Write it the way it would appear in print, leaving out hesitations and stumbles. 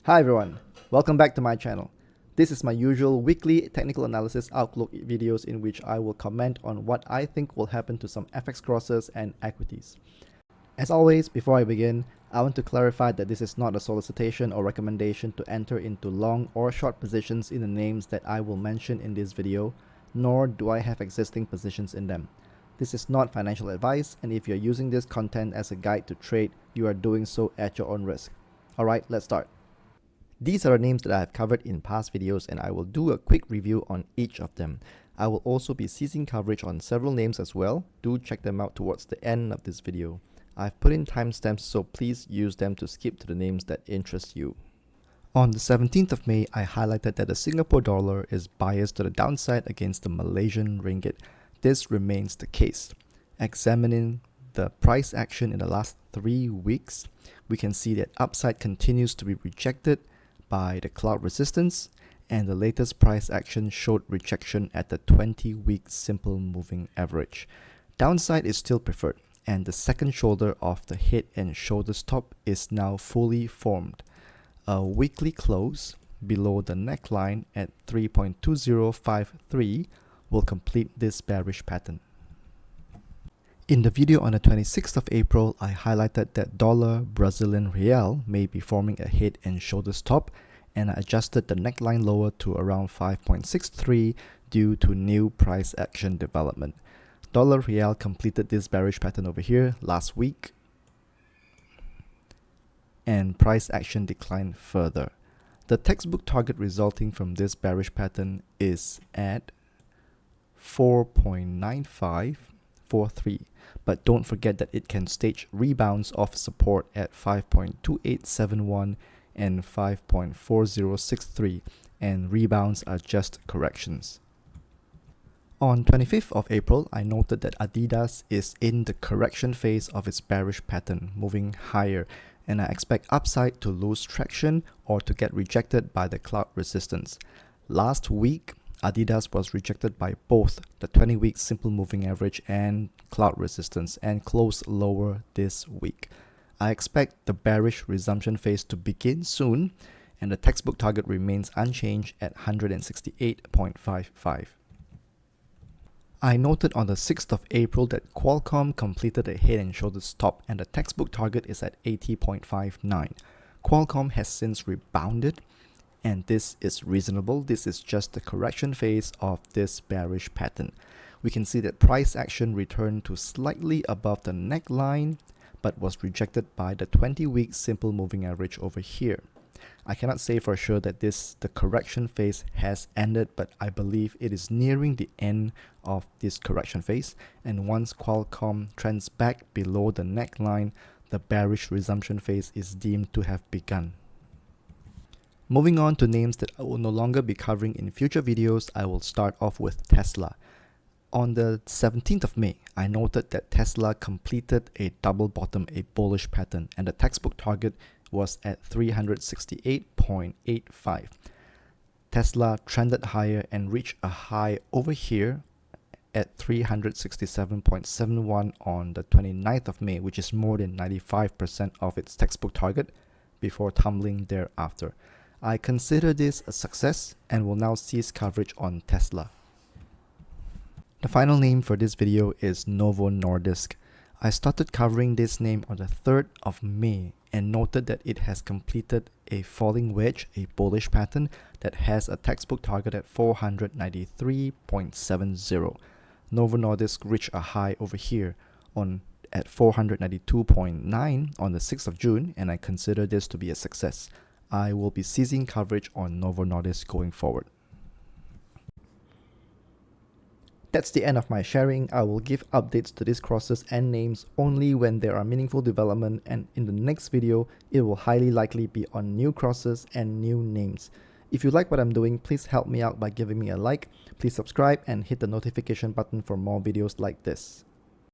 Hi everyone, welcome back to my channel. This is my usual weekly technical analysis outlook videos in which I will comment on what I think will happen to some FX crosses and equities. As always, before I begin, I want to clarify that this is not a solicitation or recommendation to enter into long or short positions in the names that I will mention in this video, nor do I have existing positions in them. This is not financial advice, and if you're using this content as a guide to trade, you are doing so at your own risk. Alright, let's start. These are the names that I have covered in past videos, and I will do a quick review on each of them. I will also be ceasing coverage on several names as well. Do check them out towards the end of this video. I've put in timestamps, so please use them to skip to the names that interest you. On the 17th of May, I highlighted that the Singapore dollar is biased to the downside against the Malaysian ringgit. This remains the case. Examining the price action in the last 3 weeks, we can see that upside continues to be rejected by the cloud resistance, and the latest price action showed rejection at the 20-week simple moving average. Downside is still preferred, and the second shoulder of the head and shoulders top is now fully formed. A weekly close below the neckline at 3.2053 will complete this bearish pattern. In the video on the 26th of April, I highlighted that dollar Brazilian real may be forming a head and shoulders top, and I adjusted the neckline lower to around 5.63 due to new price action development. Dollar real completed this bearish pattern over here last week, and price action declined further. The textbook target resulting from this bearish pattern is at 4.9543, but don't forget that it can stage rebounds off support at 5.2871 and 5.4063, and rebounds are just corrections. On 25th of April, I noted that Adidas is in the correction phase of its bearish pattern, moving higher, and I expect upside to lose traction or to get rejected by the cloud resistance. Last week, Adidas was rejected by both the 20-week simple moving average and cloud resistance and closed lower this week. I expect the bearish resumption phase to begin soon, and the textbook target remains unchanged at 168.55. I noted on the 6th of April that Qualcomm completed a head and shoulders top, and the textbook target is at 80.59. Qualcomm has since rebounded, and this is reasonable. This is just the correction phase of this bearish pattern. We can see that price action returned to slightly above the neckline, but was rejected by the 20-week simple moving average over here. I cannot say for sure that the correction phase has ended, but I believe it is nearing the end of this correction phase, and once Qualcomm trends back below the neckline, the bearish resumption phase is deemed to have begun. Moving on to names that I will no longer be covering in future videos, I will start off with Tesla. On the 17th of May, I noted that Tesla completed a double bottom, a bullish pattern, and the textbook target was at 368.85. Tesla trended higher and reached a high over here at 367.71 on the 29th of May, which is more than 95% of its textbook target, before tumbling thereafter. I consider this a success and will now cease coverage on Tesla. The final name for this video is Novo Nordisk. I started covering this name on the 3rd of May and noted that it has completed a falling wedge, a bullish pattern that has a textbook target at 493.70. Novo Nordisk reached a high over here at 492.9 on the 6th of June, and I consider this to be a success. I will be ceasing coverage on Novo Nordisk going forward. That's the end of my sharing. I will give updates to these crosses and names only when there are meaningful development, and in the next video, it will highly likely be on new crosses and new names. If you like what I'm doing, please help me out by giving me a like, please subscribe and hit the notification button for more videos like this.